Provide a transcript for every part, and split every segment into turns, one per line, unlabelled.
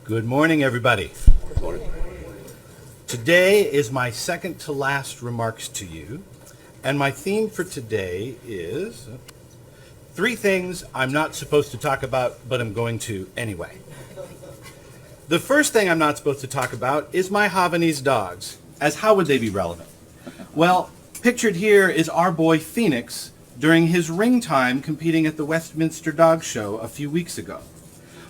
Good morning, everybody.
Good morning.
Today is my second to last remarks to you, and my theme for today is 3 things I'm not supposed to talk about, but I'm going to anyway. The first thing I'm not supposed to talk about is my Havanese dogs, as how would they be relevant? Well, pictured here is our boy Phoenix during his ring time competing at the Westminster Dog Show a few weeks ago.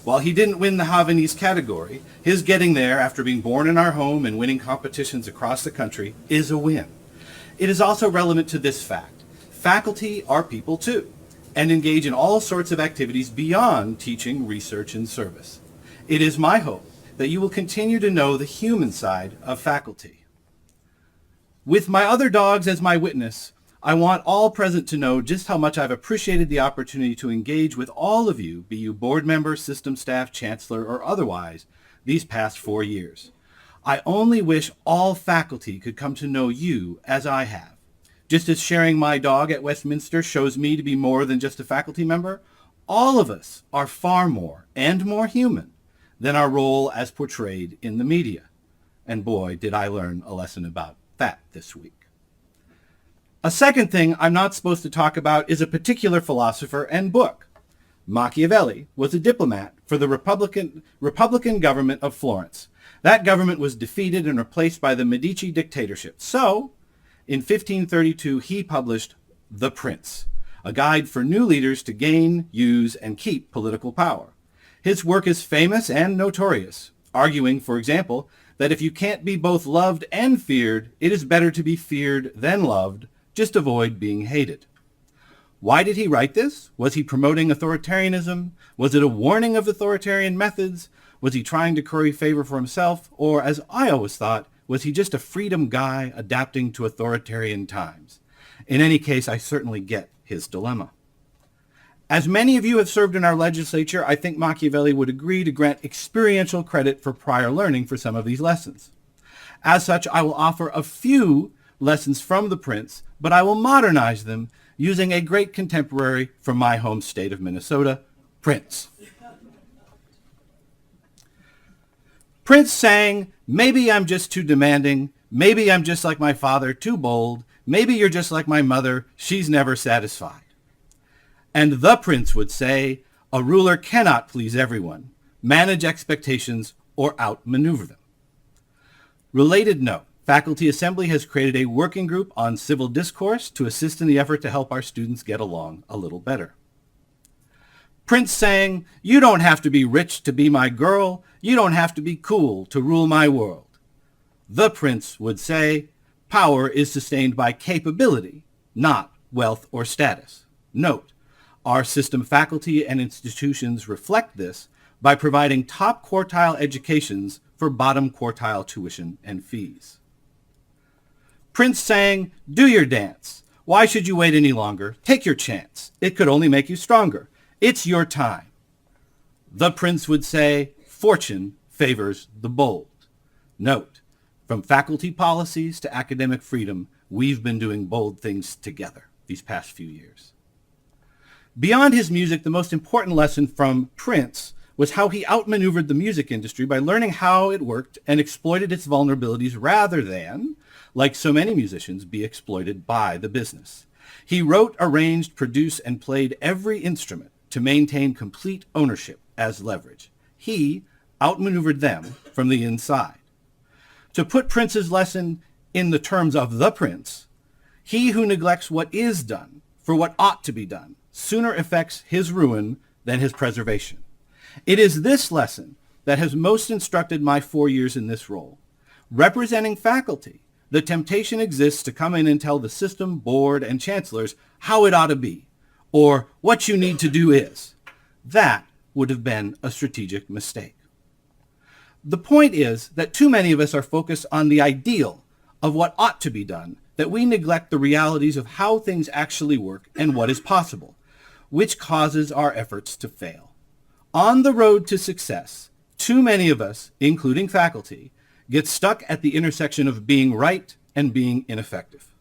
While he didn't win the Havanese category, his getting there after being born in our home and winning competitions across the country is a win. It is also relevant to this fact. Faculty are people too, and engage in all sorts of activities beyond teaching, research, and service. It is my hope that you will continue to know the human side of faculty. With my other dogs as my witness, I want all present to know just how much I've appreciated the opportunity to engage with all of you, be you board member, system staff, chancellor, or otherwise, these past 4 years. I only wish all faculty could come to know you as I have. Just as sharing my dog at Westminster shows me to be more than just a faculty member, all of us are far more and more human than our role as portrayed in the media. And boy, did I learn a lesson about that this week. A second thing I'm not supposed to talk about is a particular philosopher and book. Machiavelli was a diplomat for the Republican government of Florence. That government was defeated and replaced by the Medici dictatorship. So, in 1532, he published The Prince, a guide for new leaders to gain, use, and keep political power. His work is famous and notorious, arguing, for example, that if you can't be both loved and feared, it is better to be feared than loved. Just avoid being hated. Why did he write this? Was he promoting authoritarianism? Was it a warning of authoritarian methods? Was he trying to curry favor for himself? Or, as I always thought, was he just a freedom guy adapting to authoritarian times? In any case, I certainly get his dilemma. As many of you have served in our legislature, I think Machiavelli would agree to grant experiential credit for prior learning for some of these lessons. As such, I will offer a few lessons from The Prince, but I will modernize them using a great contemporary from my home state of Minnesota, Prince. Prince sang, "Maybe I'm just too demanding, maybe I'm just like my father, too bold, maybe you're just like my mother, she's never satisfied." And the Prince would say, "A ruler cannot please everyone, manage expectations, or outmaneuver them." Related note. Faculty Assembly has created a working group on civil discourse to assist in the effort to help our students get along a little better. Prince sang, "You don't have to be rich to be my girl. You don't have to be cool to rule my world." The Prince would say, "Power is sustained by capability, not wealth or status." Note, our system faculty and institutions reflect this by providing top quartile educations for bottom quartile tuition and fees. Prince sang, "Do your dance. Why should you wait any longer? Take your chance. It could only make you stronger. It's your time." The Prince would say, "Fortune favors the bold." Note, from faculty policies to academic freedom, we've been doing bold things together these past few years. Beyond his music, the most important lesson from Prince was how he outmaneuvered the music industry by learning how it worked and exploited its vulnerabilities rather than, like so many musicians, be exploited by the business. He wrote, arranged, produced, and played every instrument to maintain complete ownership as leverage. He outmaneuvered them from the inside. To put Prince's lesson in the terms of the Prince, he who neglects what is done for what ought to be done sooner effects his ruin than his preservation. It is this lesson that has most instructed my 4 years in this role. Representing faculty, the temptation exists to come in and tell the system, board, and chancellors how it ought to be, or what you need to do is. That would have been a strategic mistake. The point is that too many of us are focused on the ideal of what ought to be done, that we neglect the realities of how things actually work and what is possible, which causes our efforts to fail. On the road to success, too many of us, including faculty, get stuck at the intersection of being right and being ineffective.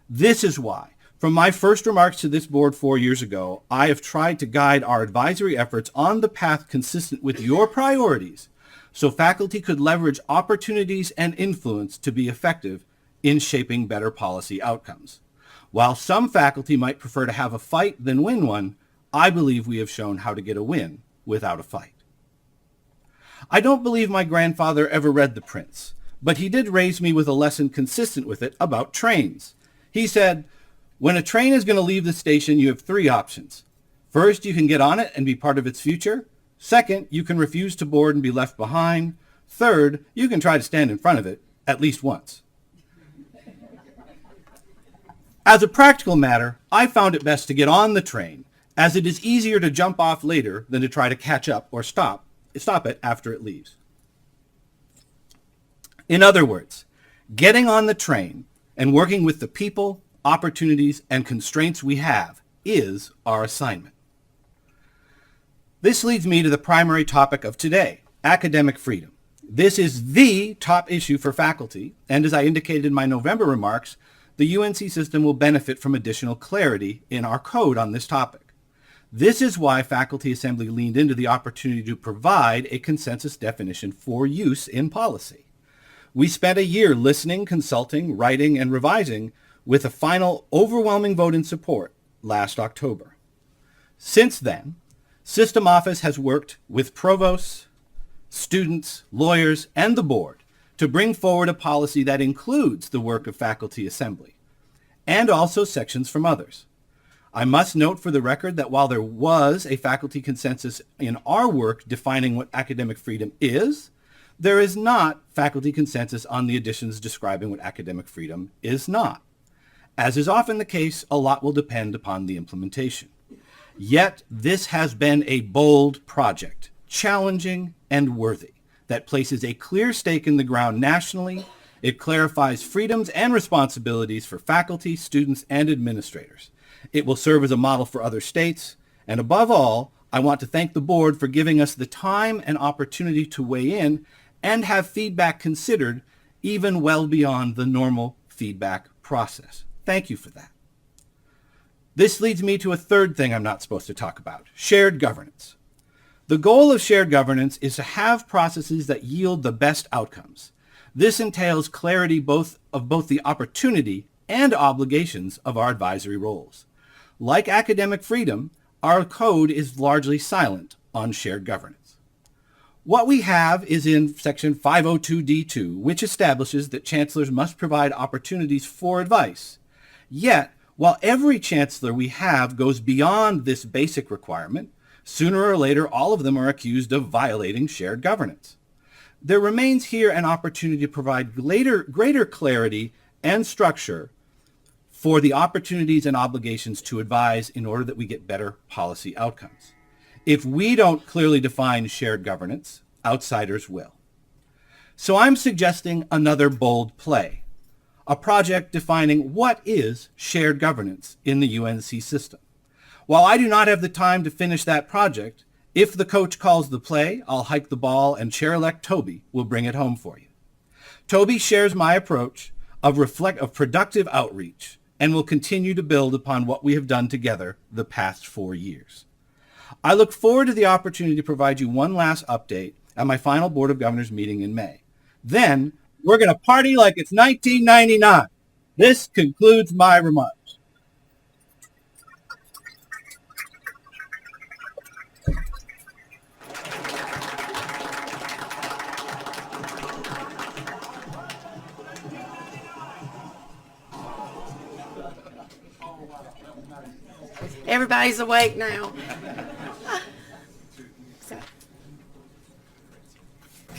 This is why, from my first remarks to this board 4 years ago, I have tried to guide our advisory efforts on the path consistent with your priorities so faculty could leverage opportunities and influence to be effective in shaping better policy outcomes. While some faculty might prefer to have a fight than win one, I believe we have shown how to get a win without a fight. I don't believe my grandfather ever read The Prince, but he did raise me with a lesson consistent with it about trains. He said, when a train is going to leave the station, you have three options. First, you can get on it and be part of its future. Second, you can refuse to board and be left behind. Third, you can try to stand in front of it at least once. As a practical matter, I found it best to get on the train, as it is easier to jump off later than to try to catch up or stop it after it leaves. In other words, getting on the train and working with the people, opportunities, and constraints we have is our assignment. This leads me to the primary topic of today, academic freedom. This is the top issue for faculty, and as I indicated in my November remarks, the UNC system will benefit from additional clarity in our code on this topic. This is why Faculty Assembly leaned into the opportunity to provide a consensus definition for use in policy. We spent a year listening, consulting, writing, and revising with a final overwhelming vote in support last October. Since then, System Office has worked with provosts, students, lawyers, and the board to bring forward a policy that includes the work of Faculty Assembly, and also sections from others. I must note for the record that while there was a faculty consensus in our work defining what academic freedom is, there is not faculty consensus on the additions describing what academic freedom is not. As is often the case, a lot will depend upon the implementation. Yet, this has been a bold project, challenging and worthy, that places a clear stake in the ground nationally. It clarifies freedoms and responsibilities for faculty, students, and administrators. It will serve as a model for other states. And above all, I want to thank the board for giving us the time and opportunity to weigh in and have feedback considered even well beyond the normal feedback process. Thank you for that. This leads me to a third thing I'm not supposed to talk about, shared governance. The goal of shared governance is to have processes that yield the best outcomes. This entails clarity of both the opportunity and obligations of our advisory roles. Like academic freedom, our code is largely silent on shared governance. What we have is in section 502D2, which establishes that chancellors must provide opportunities for advice. Yet, while every chancellor we have goes beyond this basic requirement, sooner or later all of them are accused of violating shared governance. There remains here an opportunity to provide greater clarity and structure for the opportunities and obligations to advise in order that we get better policy outcomes. If we don't clearly define shared governance, outsiders will. So I'm suggesting another bold play, a project defining what is shared governance in the UNC system. While I do not have the time to finish that project, if the coach calls the play, I'll hike the ball and Chair-elect Toby will bring it home for you. Toby shares my approach of productive outreach and will continue to build upon what we have done together the past 4 years. I look forward to the opportunity to provide you one last update at my final Board of Governors meeting in May. Then, we're going to party like it's 1999. This concludes my remarks.
Everybody's awake now.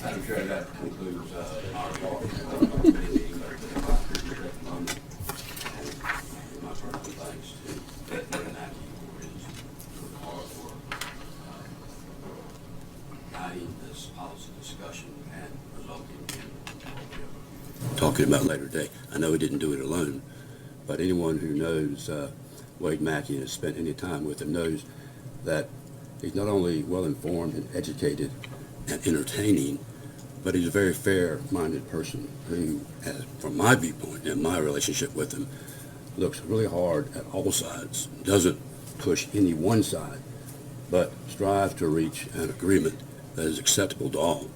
Madam Chair, that concludes our talk. Meeting. My personal thanks to Havanese for guiding this policy discussion and resulting in what we're talking about later today. I know he didn't do it alone, but anyone who knows Wade Mackey and has spent any time with him knows that he's not only well-informed and educated and entertaining, but he's a very fair-minded person who, from my viewpoint and my relationship with him, looks really hard at all sides, doesn't push any one side, but strive to reach an agreement that is acceptable to all.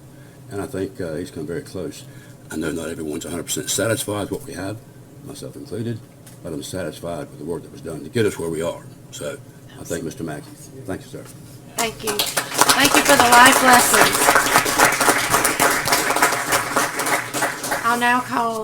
and I think he's come very close. I know not everyone's 100% satisfied with what we have, myself included, but I'm satisfied with the work that was done to get us where we are. So I thank Mr. Mackey. Thank you, sir.
Thank you. Thank you for the life lessons. I'll now call